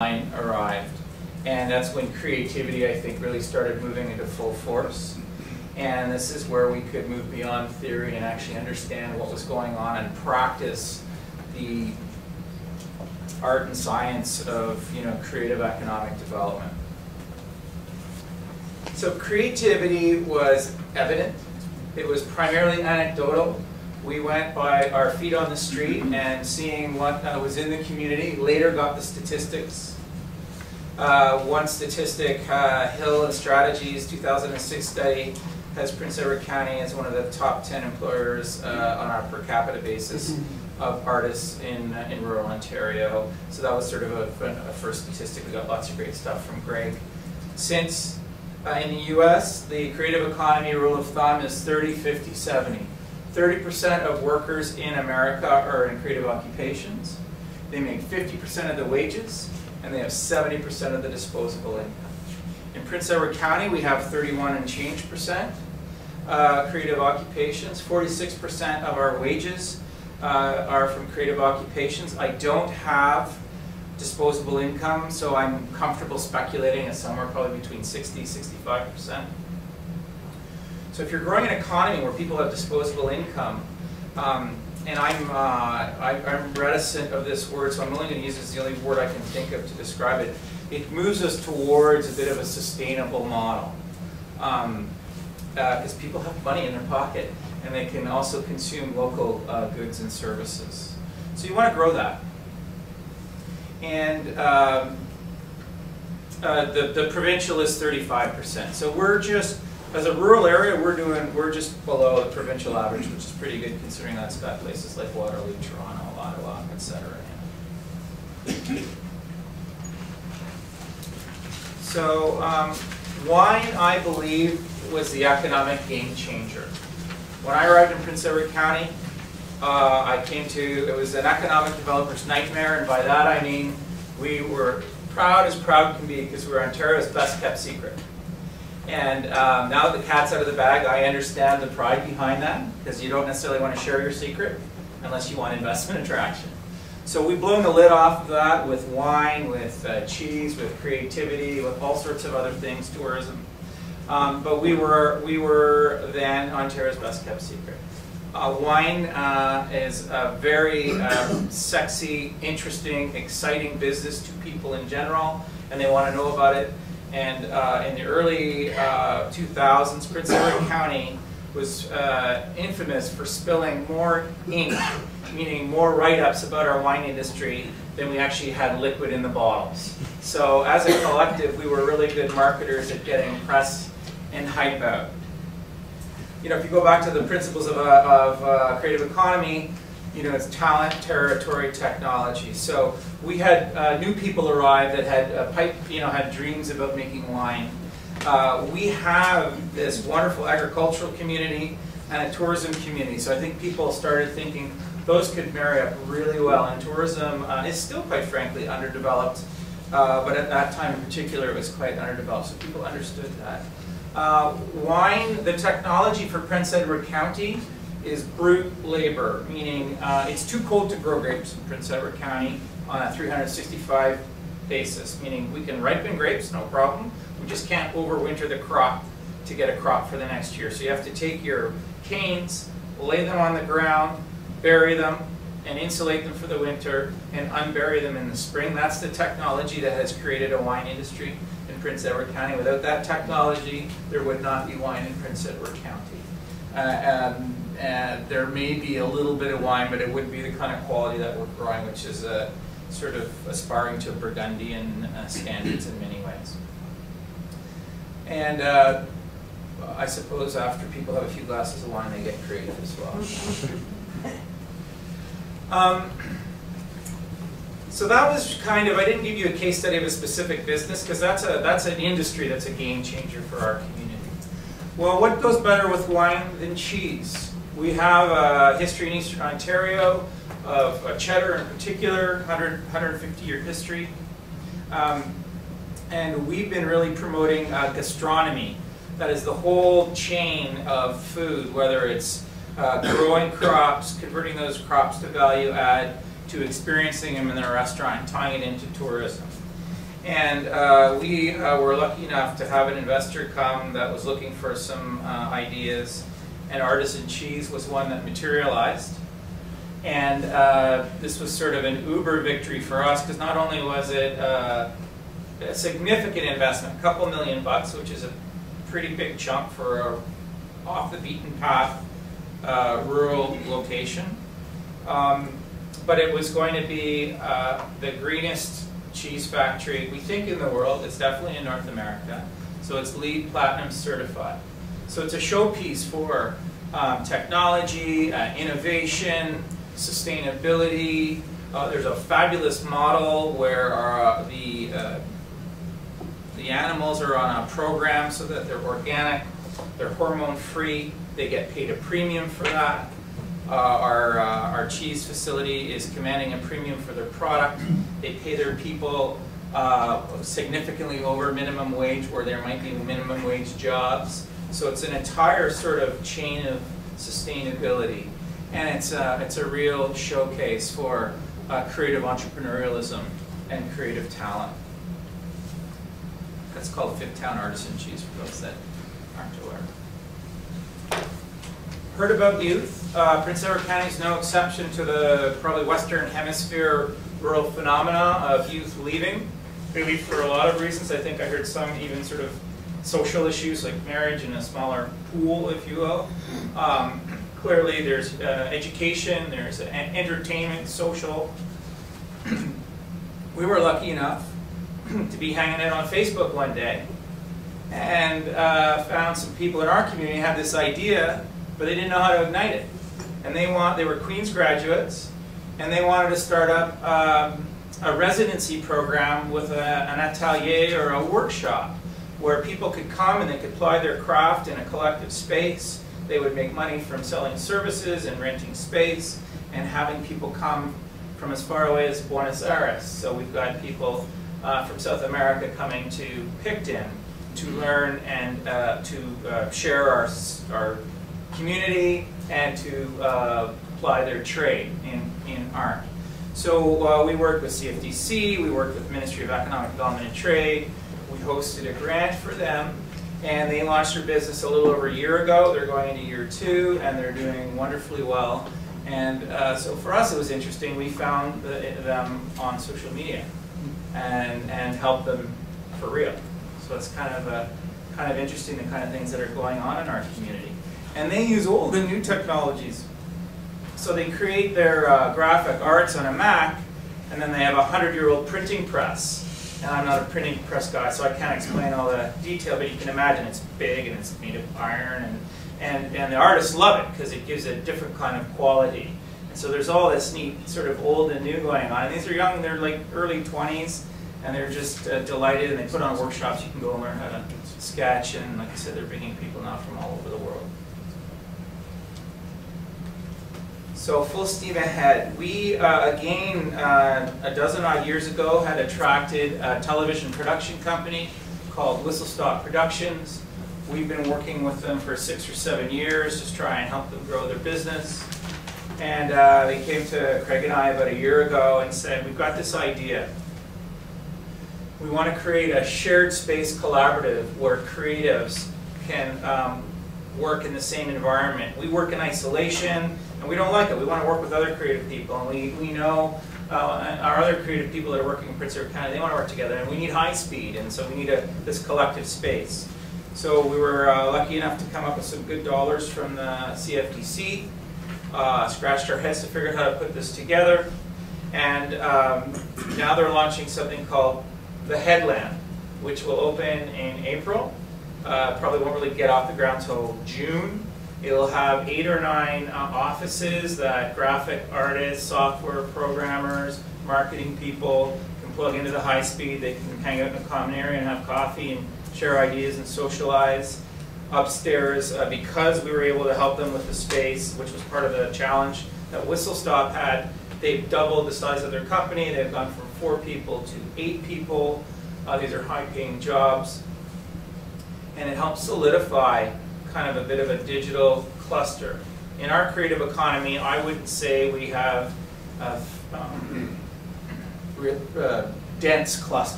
wine arrived. And that's when creativity, I think, really started moving into full force. And this is where we could move beyond theory and actually understand what was going on and practice the art and science of, creative economic development. So creativity was evident. It was primarily anecdotal. We went by our feet on the street and seeing what was in the community. Later got the statistics. One statistic, Hill and Strategies 2006 study, has Prince Edward County as one of the top 10 employers on a per capita basis of artists in rural Ontario. So that was sort of a first statistic. We got lots of great stuff from Greg. Since in the US, the creative economy rule of thumb is 30, 50, 70. 30% of workers in America are in creative occupations. They make 50% of the wages, and they have 70% of the disposable income. In Prince Edward County, we have 31 and change percent creative occupations. 46% of our wages are from creative occupations. I don't have disposable income, so I'm comfortable speculating at somewhere probably between 60 and 65%. So if you're growing an economy where people have disposable income, and I'm reticent of this word, so I'm only going to use it as the only word I can think of to describe it. It moves us towards a bit of a sustainable model. Because people have money in their pocket, and they can also consume local goods and services. So you want to grow that. And the provincial is 35%. So we're just, as a rural area, we're just below the provincial average, which is pretty good considering that's got places like Waterloo, Toronto, Ottawa, etc. So wine, I believe, was the economic game changer. When I arrived in Prince Edward County, it was an economic developer's nightmare, and by that I mean we were proud as proud can be because we're Ontario's best kept secret. And now that the cat's out of the bag, I understand the pride behind that, because you don't necessarily want to share your secret unless you want investment attraction. So we've blown the lid off of that with wine, with cheese, with creativity, with all sorts of other things, tourism. But we were then Ontario's best kept secret. Wine is a very sexy, interesting, exciting business to people in general, and they want to know about it. And in the early 2000s, Prince Edward County was infamous for spilling more ink, meaning more write-ups about our wine industry than we actually had liquid in the bottles. So as a collective, we were really good marketers at getting press and hype out. If you go back to the principles of creative economy, it's talent, territory, technology. So we had new people arrive that had had dreams about making wine. We have this wonderful agricultural community and a tourism community. So I think people started thinking those could marry up really well. And tourism is still, quite frankly, underdeveloped. But at that time in particular, it was quite underdeveloped. So people understood that. Wine, the technology for Prince Edward County is brute labor, meaning it's too cold to grow grapes in Prince Edward County on a 365 basis, meaning we can ripen grapes, no problem. We just can't overwinter the crop to get a crop for the next year. So you have to take your canes, lay them on the ground, bury them, and insulate them for the winter, and unbury them in the spring. That's the technology that has created a wine industry in Prince Edward County. Without that technology, there would not be wine in Prince Edward County. And there may be a little bit of wine, but it wouldn't be the kind of quality that we're growing, which is sort of aspiring to Burgundian standards in many ways. And I suppose after people have a few glasses of wine, they get creative as well. So that was kind of, I didn't give you a case study of a specific business, because that's an industry that's a game changer for our community. Well, what goes better with wine than cheese? We have a history in Eastern Ontario of cheddar in particular, 150-year history. And we've been really promoting gastronomy. That is the whole chain of food, whether it's growing crops, converting those crops to value add, to experiencing them in their restaurant, tying it into tourism. And we were lucky enough to have an investor come that was looking for some ideas, and Artisan Cheese was one that materialized. And this was sort of an uber victory for us, because not only was it a significant investment, a couple $1 million, which is a pretty big chunk for a off the beaten path rural location, but it was going to be the greenest cheese factory, we think, in the world. It's definitely in North America. So it's LEED Platinum certified. So it's a showpiece for technology, innovation, sustainability. There's a fabulous model where the animals are on a program so that they're organic, they're hormone-free, they get paid a premium for that. Our cheese facility is commanding a premium for their product. They pay their people significantly over minimum wage, where there might be minimum wage jobs. So it's an entire sort of chain of sustainability. And it's a real showcase for creative entrepreneurialism and creative talent. That's called Fifth Town Artisan Cheese, for those that aren't aware. Heard about youth. Prince Edward County is no exception to the probably Western Hemisphere rural phenomena of youth leaving. They leave for a lot of reasons. I think I heard some even sort of social issues like marriage in a smaller pool, if you will. Clearly there's education, there's entertainment, social. We were lucky enough to be hanging out on Facebook one day and found some people in our community had this idea, but they didn't know how to ignite it. And they were Queen's graduates, and they wanted to start up a residency program with an atelier or a workshop where people could come and they could apply their craft in a collective space. They would make money from selling services and renting space and having people come from as far away as Buenos Aires. So we've got people from South America coming to Picton to learn and to share our community and to apply their trade in art. So we worked with CFDC, we worked with the Ministry of Economic Development and Trade, we hosted a grant for them, and they launched their business a little over a year ago. They're going into year 2, and they're doing wonderfully well. And so for us it was interesting. We found them on social media and helped them for real. So it's kind of interesting, the kind of things that are going on in our community. And they use old and new technologies. So they create their graphic arts on a Mac, and then they have a 100-year-old printing press. And I'm not a printing press guy, so I can't explain all the detail, but you can imagine it's big and it's made of iron, and the artists love it because it gives a different kind of quality. And so there's all this neat sort of old and new going on. And these are young, they're like early 20s, and they're just delighted, and they put on workshops. You can go and learn how to sketch, and like I said, they're bringing people now from all over the world. So full steam ahead. We, again, a dozen odd years ago, had attracted a television production company called Whistle Stop Productions. We've been working with them for 6 or 7 years, just try and help them grow their business. And they came to Craig and I about a year ago and said, we've got this idea. We want to create a shared space collaborative where creatives can work in the same environment. We work in isolation, and we don't like it. We want to work with other creative people, and we know our other creative people that are working in Prince Edward County, they want to work together, and we need high speed, and so we need this collective space. So we were lucky enough to come up with some good dollars from the CFDC, scratched our heads to figure out how to put this together, and now they're launching something called The Headland, which will open in April. Probably won't really get off the ground till June. It'll have 8 or 9 offices that graphic artists, software programmers, marketing people can plug into the high speed. They can hang out in a common area and have coffee and share ideas and socialize. Upstairs, because we were able to help them with the space, which was part of the challenge that Whistle Stop had, they've doubled the size of their company. They've gone from 4 people to 8 people. These are high-paying jobs. And it helps solidify kind of a bit of a digital cluster. In our creative economy, I wouldn't say we have a dense cluster.